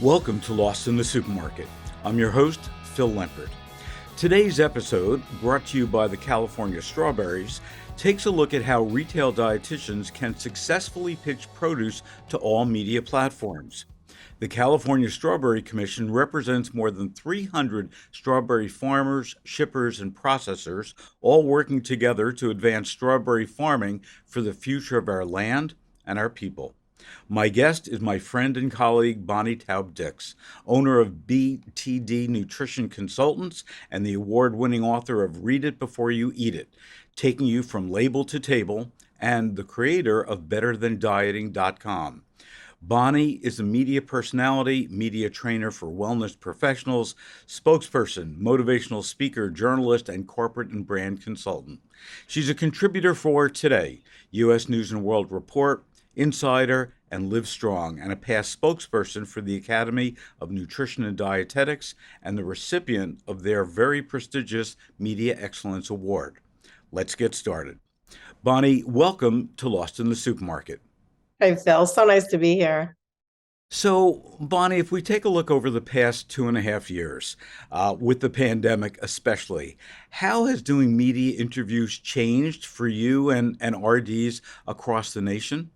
Welcome to Lost in the Supermarket. I'm your host, Phil Lempert. Today's episode, brought to you by the California Strawberries, takes a look at how retail dietitians can successfully pitch produce to all media platforms. The California Strawberry Commission represents more than 300 strawberry farmers, shippers, and processors, all working together to advance strawberry farming for the future of our land and our people. My guest is my friend and colleague, Bonnie Taub-Dix, owner of BTD Nutrition Consultants and the award-winning author of Read It Before You Eat It, Taking You from Label to Table, and the creator of BetterThanDieting.com. Bonnie is a media personality, media trainer for wellness professionals, spokesperson, motivational speaker, journalist, and corporate and brand consultant. She's a contributor for Today, U.S. News and World Report, Insider, and Live Strong, and a past spokesperson for the Academy of Nutrition and Dietetics and the recipient of their very prestigious Media Excellence Award. Let's get started. Bonnie, welcome to Lost in the Supermarket. Hey, Phil. So nice to be here. So, Bonnie, if we take a look over the past 2.5 years, with the pandemic especially, how has doing media interviews changed for you and RDs across the nation?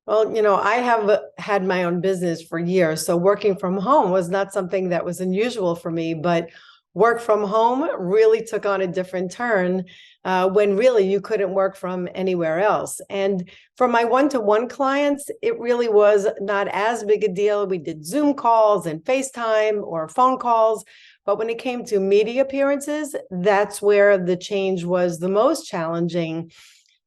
Well, I have had my own business for years, so working from home was not something that was unusual for me, but work from home really took on a different turn when really you couldn't work from anywhere else. And for my one-to-one clients, it really was not as big a deal. We did Zoom calls and FaceTime or phone calls. But when it came to media appearances, that's where the change was the most challenging.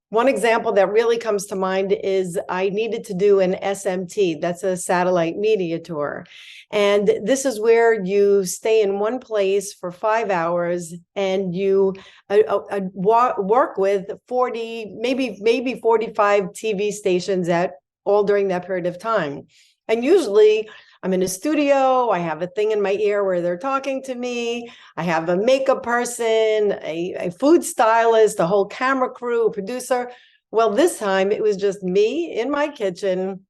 One example that really comes to mind is I needed to do an SMT, that's a satellite media tour. And this is where you stay in one place for 5 hours and you work with 40, maybe 45 TV stations all during that period of time. And usually I'm in a studio, I have a thing in my ear where they're talking to me, I have a makeup person, a food stylist, a whole camera crew, a producer. Well, this time it was just me in my kitchen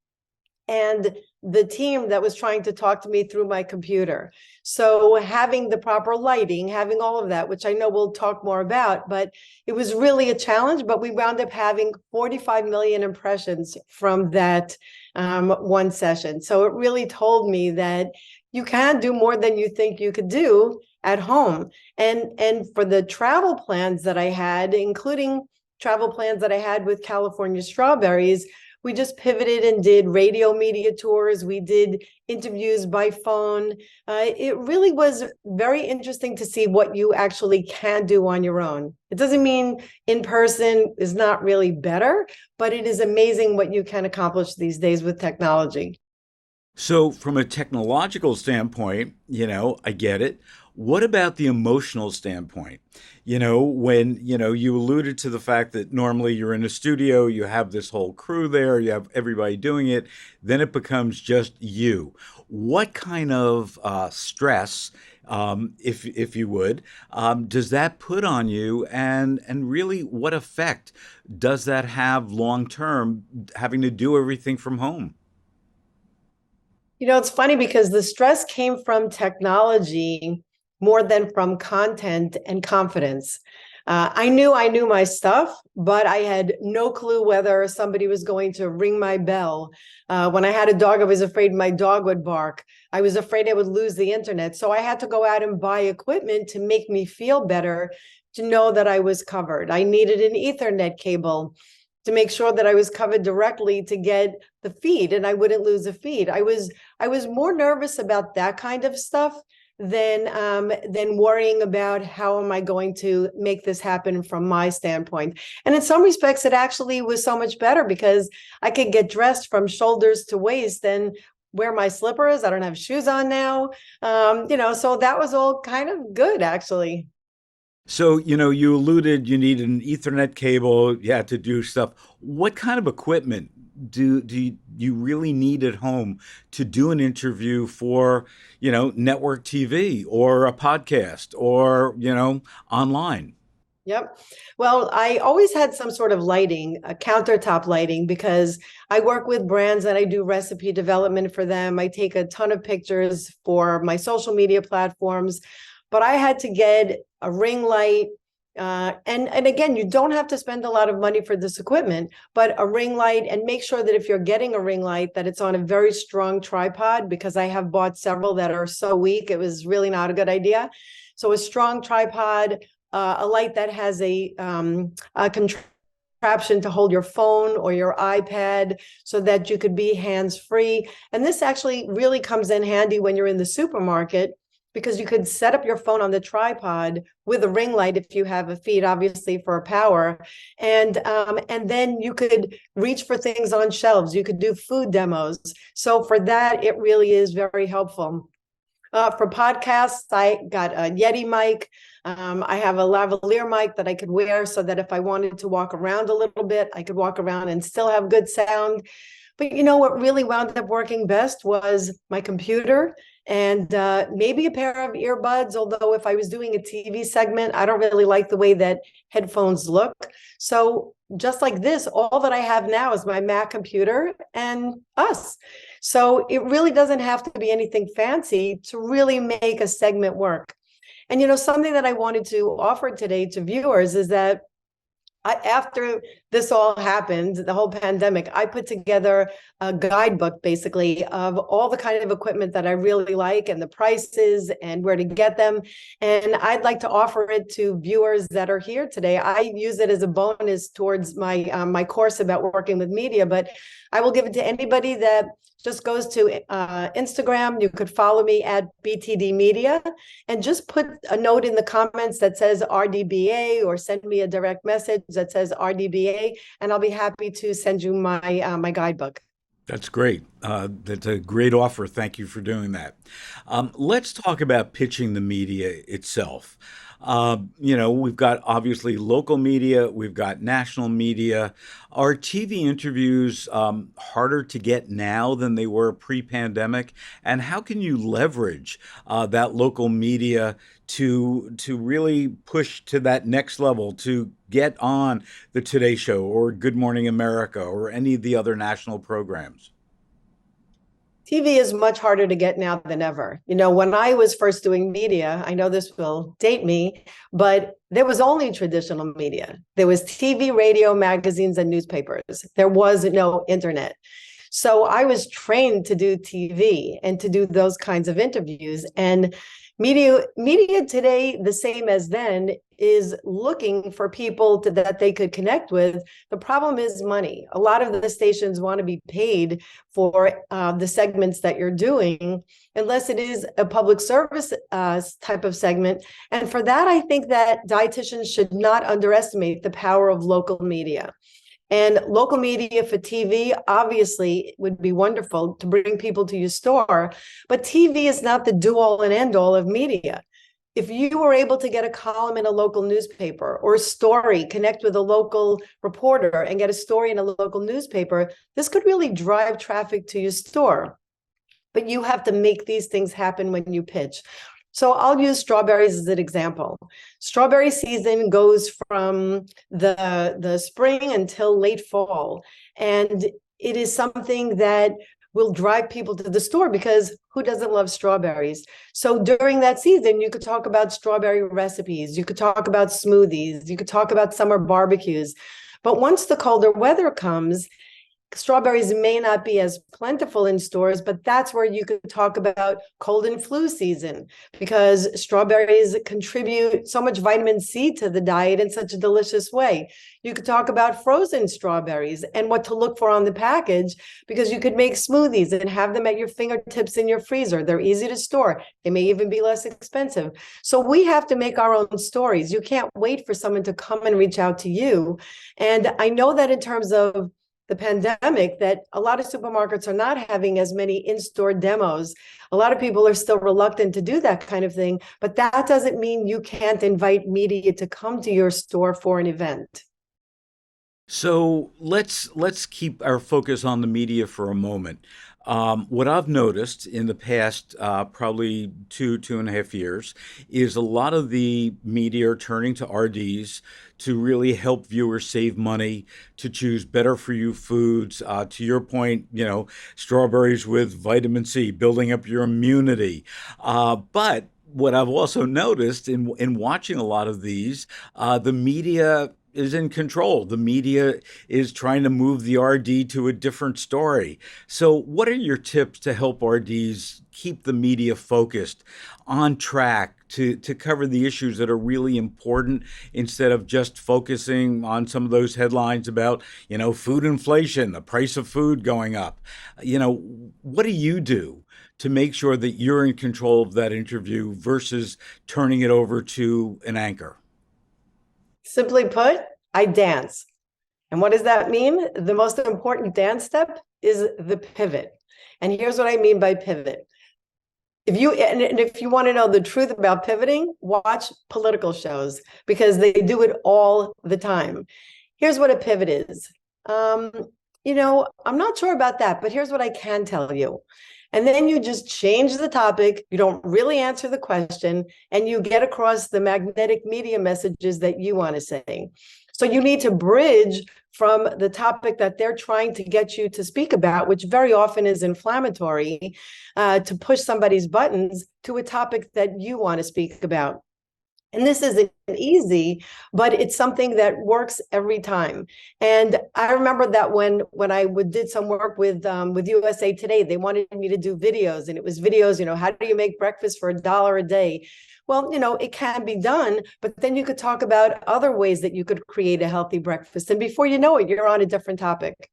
and the team that was trying to talk to me through my computer. So having the proper lighting, having all of that, which I know we'll talk more about, but it was really a challenge, but we wound up having 45 million impressions from that one session. So it really told me that you can do more than you think you could do at home. And for the travel plans that I had, including travel plans that I had with California Strawberries, we just pivoted and did radio media tours. We did interviews by phone. It really was very interesting to see what you actually can do on your own. It doesn't mean in person is not really better, but it is amazing what you can accomplish these days with technology. So, from a technological standpoint, I get it. What about the emotional standpoint? When, you alluded to the fact that normally you're in a studio, you have this whole crew there, you have everybody doing it, then it becomes just you. What kind of stress, if you would, does that put on you? And really, what effect does that have long term, having to do everything from home? It's funny because the stress came from technology more than from content and confidence. I knew my stuff, but I had no clue whether somebody was going to ring my bell. When I had a dog, I was afraid my dog would bark. I was afraid I would lose the internet. So I had to go out and buy equipment to make me feel better, to know that I was covered. I needed an Ethernet cable to make sure that I was covered directly to get the feed and I wouldn't lose a feed. I was more nervous about that kind of stuff than worrying about how am I going to make this happen from my standpoint. And in some respects, it actually was so much better because I could get dressed from shoulders to waist and wear my slippers. I don't have shoes on now. So that was all kind of good, actually. So, you alluded you needed an Ethernet cable, you had to do stuff. What kind of equipment do you really need at home to do an interview for, network TV or a podcast or, online? Yep. Well, I always had some sort of lighting, countertop lighting, because I work with brands and I do recipe development for them. I take a ton of pictures for my social media platforms, but I had to get a ring light. And again, you don't have to spend a lot of money for this equipment, but a ring light, and make sure that if you're getting a ring light, that it's on a very strong tripod, because I have bought several that are so weak, it was really not a good idea. So a strong tripod, a light that has a contraption to hold your phone or your iPad so that you could be hands-free. And this actually really comes in handy when you're in the supermarket, because you could set up your phone on the tripod with a ring light if you have a feed, obviously for power, and then you could reach for things on shelves. You could do food demos. So for that, it really is very helpful. For podcasts, I got a Yeti mic. I have a lavalier mic that I could wear so that if I wanted to walk around a little bit, I could walk around and still have good sound. But you know what really wound up working best was my computer and maybe a pair of earbuds. Although if I was doing a TV segment, I don't really like the way that headphones look. So just like this, all that I have now is my Mac computer and us. So it really doesn't have to be anything fancy to really make a segment work. And you know, something that I wanted to offer today to viewers is that after this all happened, the whole pandemic, I put together a guidebook basically of all the kind of equipment that I really like and the prices and where to get them. And I'd like to offer it to viewers that are here today. I use it as a bonus towards my course about working with media, but I will give it to anybody that just goes to Instagram. You could follow me at BTD Media and just put a note in the comments that says RDBA, or send me a direct message that says RDBA, and I'll be happy to send you my guidebook. That's great. That's a great offer. Thank you for doing that. Let's talk about pitching the media itself. We've got obviously local media, we've got national media. Are TV interviews harder to get now than they were pre-pandemic? And how can you leverage that local media to really push to that next level, to get on the Today Show or Good Morning America or any of the other national programs? TV is much harder to get now than ever. You know, when I was first doing media, I know this will date me, but there was only traditional media. There was TV, radio, magazines, and newspapers. There was no internet. So I was trained to do TV and to do those kinds of interviews. And media today, the same as then, is looking for people that they could connect with. The problem is money. A lot of the stations want to be paid for the segments that you're doing, unless it is a public service type of segment. And for that, I think that dietitians should not underestimate the power of local media. And local media for TV obviously would be wonderful to bring people to your store, but TV is not the do all and end all of media. If you were able to get a column in a local newspaper, or a story, connect with a local reporter and get a story in a local newspaper, this could really drive traffic to your store. But you have to make these things happen when you pitch. So I'll use strawberries as an example. Strawberry season goes from the spring until late fall. And it is something that will drive people to the store, because who doesn't love strawberries? So during that season, you could talk about strawberry recipes. You could talk about smoothies. You could talk about summer barbecues. But once the colder weather comes, strawberries may not be as plentiful in stores, but that's where you could talk about cold and flu season, because strawberries contribute so much vitamin C to the diet in such a delicious way. You could talk about frozen strawberries and what to look for on the package, because you could make smoothies and have them at your fingertips in your freezer. They're easy to store. They may even be less expensive. So we have to make our own stories. You can't wait for someone to come and reach out to you. And I know that in terms of the pandemic, that a lot of supermarkets are not having as many in-store demos. A lot of people are still reluctant to do that kind of thing, but that doesn't mean you can't invite media to come to your store for an event. So let's keep our focus on the media for a moment. What I've noticed in the past probably 2.5 years is a lot of the media are turning to RDs to really help viewers save money, to choose better for you foods. To your point, strawberries with vitamin C, building up your immunity. But what I've also noticed in watching a lot of these, the media is in control. The media is trying to move the RD to a different story. So, what are your tips to help RDs keep the media focused, on track to cover the issues that are really important instead of just focusing on some of those headlines about, food inflation, the price of food going up? What do you do to make sure that you're in control of that interview versus turning it over to an anchor? Simply put, I dance. And what does that mean? The most important dance step is the pivot. And here's what I mean by pivot. If you want to know the truth about pivoting, watch political shows because they do it all the time. Here's what a pivot is. I'm not sure about that, but here's what I can tell you. And then you just change the topic. You don't really answer the question, and you get across the magnetic media messages that you want to say. So you need to bridge from the topic that they're trying to get you to speak about, which very often is inflammatory, to push somebody's buttons to a topic that you want to speak about. And this isn't easy, but it's something that works every time. And I remember that when I did some work with USA Today, they wanted me to do videos, and it was videos, how do you make breakfast for $1 a day? Well, it can be done, but then you could talk about other ways that you could create a healthy breakfast. And before you know it, you're on a different topic.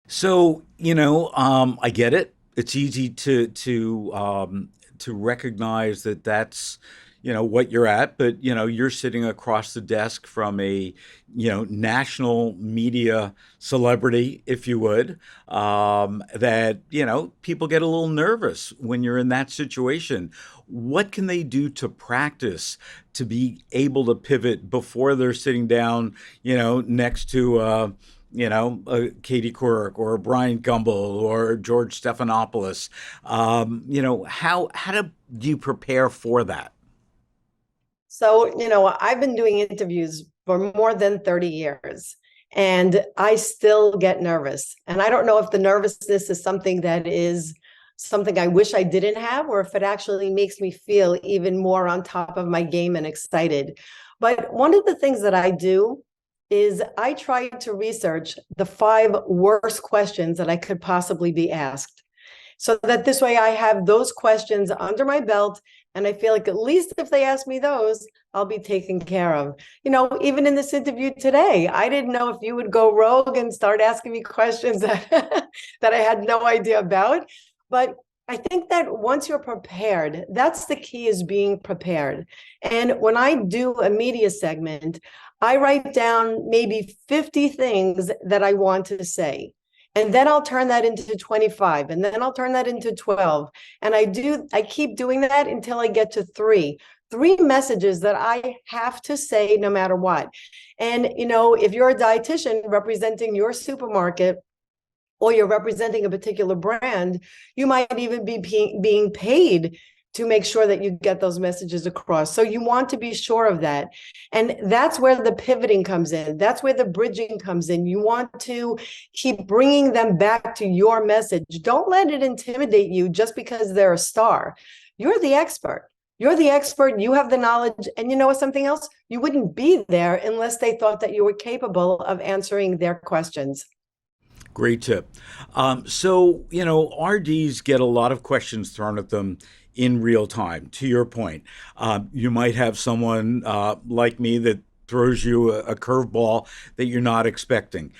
So, I get it. It's easy to recognize that that's what you're at, but you're sitting across the desk from a national media celebrity, if you would. That people get a little nervous when you're in that situation. What can they do to practice to be able to pivot before they're sitting down, next to Katie Couric or Brian Gumbel or George Stephanopoulos? How do you prepare for that? So, I've been doing interviews for more than 30 years, and I still get nervous. And I don't know if the nervousness is something that is something I wish I didn't have, or if it actually makes me feel even more on top of my game and excited. But one of the things that I do is I try to research the 5 worst questions that I could possibly be asked, so that this way I have those questions under my belt. And I feel like at least if they ask me those, I'll be taken care of. Even in this interview today, I didn't know if you would go rogue and start asking me questions that, that I had no idea about. But I think that once you're prepared, that's the key, is being prepared. And when I do a media segment, I write down maybe 50 things that I want to say. And then I'll turn that into 25, and then I'll turn that into 12. And I keep doing that until I get to three messages that I have to say no matter what. And, if you're a dietitian representing your supermarket, or you're representing a particular brand, you might even be being paid to make sure that you get those messages across. So you want to be sure of that. And that's where the pivoting comes in. That's where the bridging comes in. You want to keep bringing them back to your message. Don't let it intimidate you just because they're a star. You're the expert. You're the expert. You have the knowledge. And you know what, something else? You wouldn't be there unless they thought that you were capable of answering their questions. Great tip. RDs get a lot of questions thrown at them in real time. To your point, you might have someone like me that throws you a curveball that you're not expecting.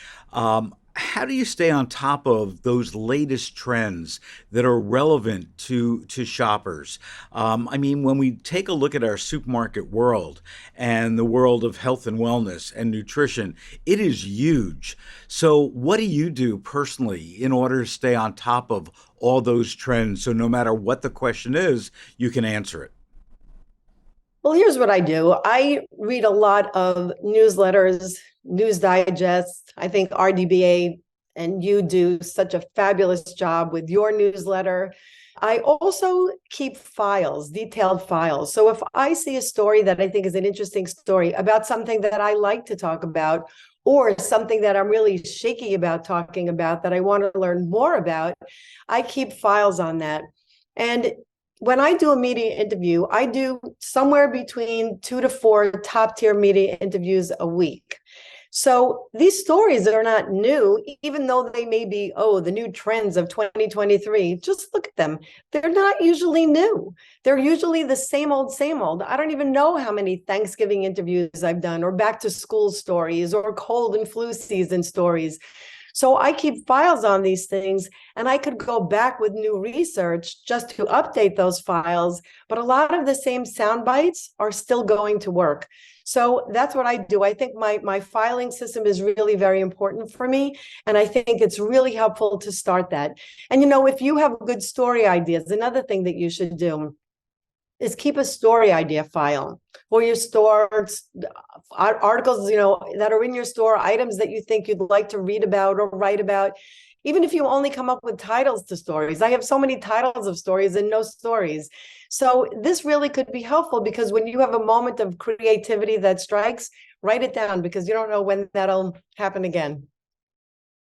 How do you stay on top of those latest trends that are relevant to shoppers? When we take a look at our supermarket world and the world of health and wellness and nutrition, it is huge. So, what do you do personally in order to stay on top of all those trends so no matter what the question is, you can answer it? Well, here's what I do. I read a lot of newsletters, news digests. I think RDBA and you do such a fabulous job with your newsletter. I also keep files, detailed files. So if I see a story that I think is an interesting story about something that I like to talk about, or something that I'm really shaky about talking about that I want to learn more about, I keep files on that. And when I do a media interview, I do somewhere between 2 to 4 top tier media interviews a week. So these stories are not new, even though they may be, oh, the new trends of 2023. Just look at them. They're not usually new. They're usually the same old, same old. I don't even know how many Thanksgiving interviews I've done, or back to school stories, or cold and flu season stories. So I keep files on these things, and I could go back with new research just to update those files. But a lot of the same sound bites are still going to work. So that's what I do. I think my filing system is really very important for me. And I think it's really helpful to start that. And, if you have good story ideas, another thing that you should do is keep a story idea file for your store, articles, that are in your store, items that you think you'd like to read about or write about. Even if you only come up with titles to stories. I have so many titles of stories and no stories. So this really could be helpful, because when you have a moment of creativity that strikes, write it down, because you don't know when that'll happen again.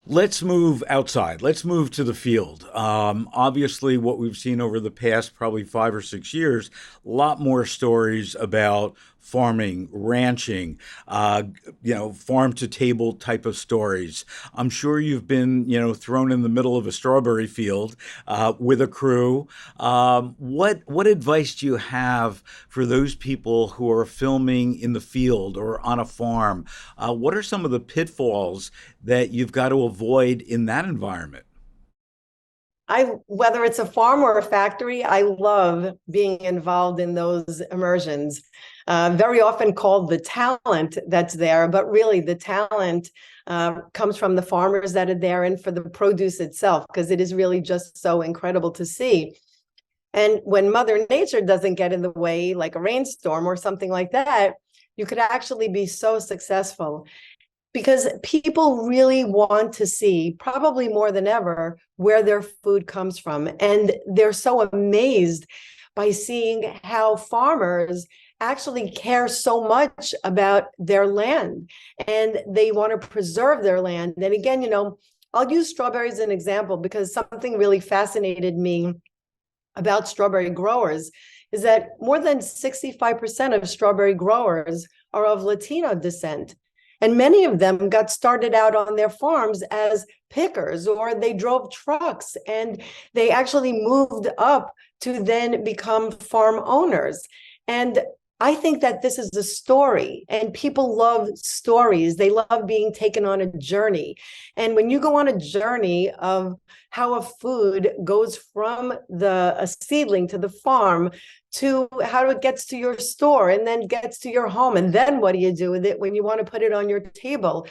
Let's move outside. Let's move to the field. Obviously, what we've seen over the past probably 5 or 6 years, a lot more stories about farming, ranching, farm to table type of stories. I'm sure you've been, thrown in the middle of a strawberry field with a crew. What advice do you have for those people who are filming in the field or on a farm? What are some of the pitfalls that you've got to avoid in that environment? Whether it's a farm or a factory, I love being involved in those immersions. Very often called the talent that's there, but really the talent comes from the farmers that are there and for the produce itself, because it is really just so incredible to see. And when Mother Nature doesn't get in the way, like a rainstorm or something like that, you could actually be so successful. Because people really want to see, probably more than ever, where their food comes from. And they're so amazed by seeing how farmers actually care so much about their land, and they want to preserve their land. And again, I'll use strawberries as an example, because something really fascinated me about strawberry growers is that more than 65% of strawberry growers are of Latino descent. And many of them got started out on their farms as pickers, or they drove trucks, and they actually moved up to then become farm owners. And I think that this is a story, and people love stories. They love being taken on a journey. And when you go on a journey of how a food goes from a seedling to the farm, to how it gets to your store and then gets to your home, and then what do you do with it when you want to put it on your table?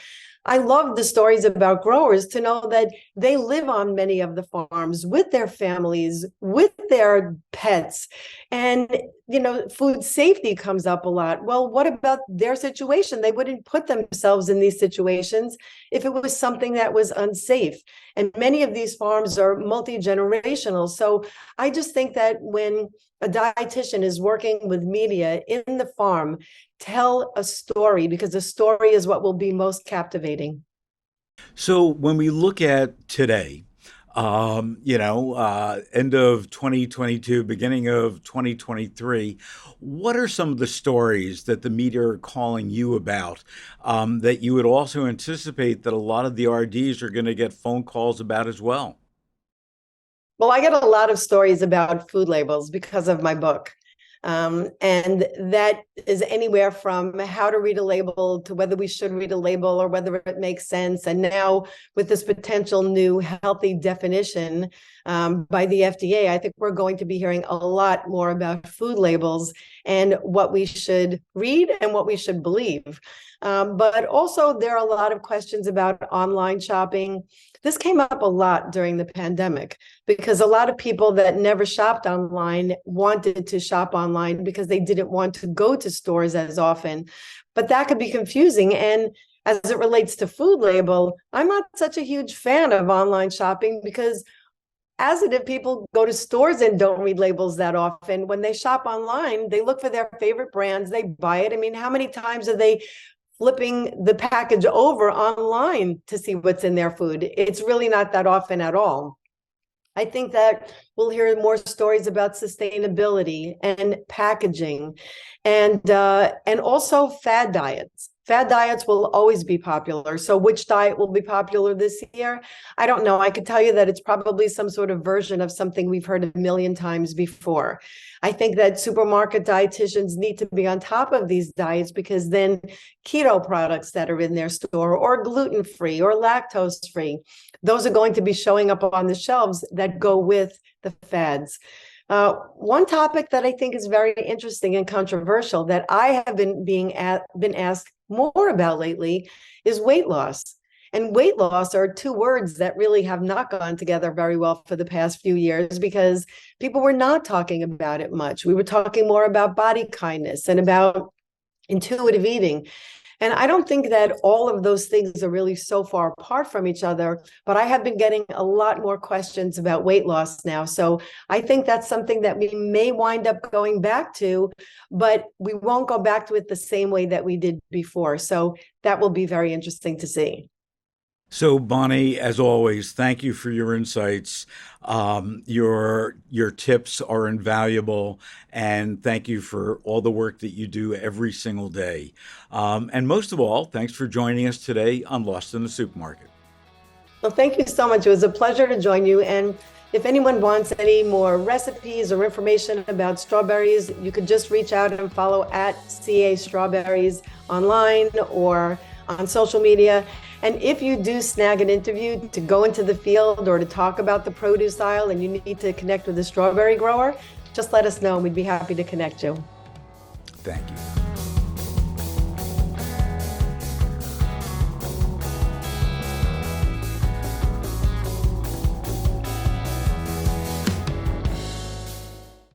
I love the stories about growers, to know that they live on many of the farms with their families, with their pets. And, food safety comes up a lot. Well, what about their situation? They wouldn't put themselves in these situations if it was something that was unsafe. And many of these farms are multi-generational. So I just think that when a dietitian is working with media in the farm, tell a story, because a story is what will be most captivating. So when we look at today, end of 2022, beginning of 2023, what are some of the stories that the media are calling you about that you would also anticipate that a lot of the RDs are going to get phone calls about as well? Well, I get a lot of stories about food labels because of my book. And that is anywhere from how to read a label to whether we should read a label or whether it makes sense. And now with this potential new healthy definition by the FDA, I think we're going to be hearing a lot more about food labels and what we should read and what we should believe. But also there are a lot of questions about online shopping. This came up a lot during the pandemic, because a lot of people that never shopped online wanted to shop online because they didn't want to go to stores as often. But that could be confusing. And as it relates to food label, I'm not such a huge fan of online shopping because as it is, people go to stores and don't read labels that often. When they shop online, they look for their favorite brands, they buy it. I mean, how many times are they flipping the package over online to see what's in their food? It's really not that often at all. I think that we'll hear more stories about sustainability and packaging and also fad diets. Fad diets will always be popular. So which diet will be popular this year? I don't know. I could tell you that it's probably some sort of version of something we've heard a million times before. I think that supermarket dietitians need to be on top of these diets because then keto products that are in their store or gluten-free or lactose-free, those are going to be showing up on the shelves that go with the fads. One topic that I think is very interesting and controversial that I have been asked more about lately is weight loss. And weight loss are two words that really have not gone together very well for the past few years because people were not talking about it much. We were talking more about body kindness and about intuitive eating. And I don't think that all of those things are really so far apart from each other, but I have been getting a lot more questions about weight loss now. So I think that's something that we may wind up going back to, but we won't go back to it the same way that we did before. So that will be very interesting to see. So, Bonnie, as always, thank you for your insights. Your tips are invaluable, and thank you for all the work that you do every single day. And most of all, thanks for joining us today on Lost in the Supermarket. Well, thank you so much. It was a pleasure to join you. And if anyone wants any more recipes or information about strawberries, you could just reach out and follow at CA Strawberries online or on social media. And if you do snag an interview to go into the field or to talk about the produce aisle and you need to connect with a strawberry grower, just let us know and we'd be happy to connect you. Thank you.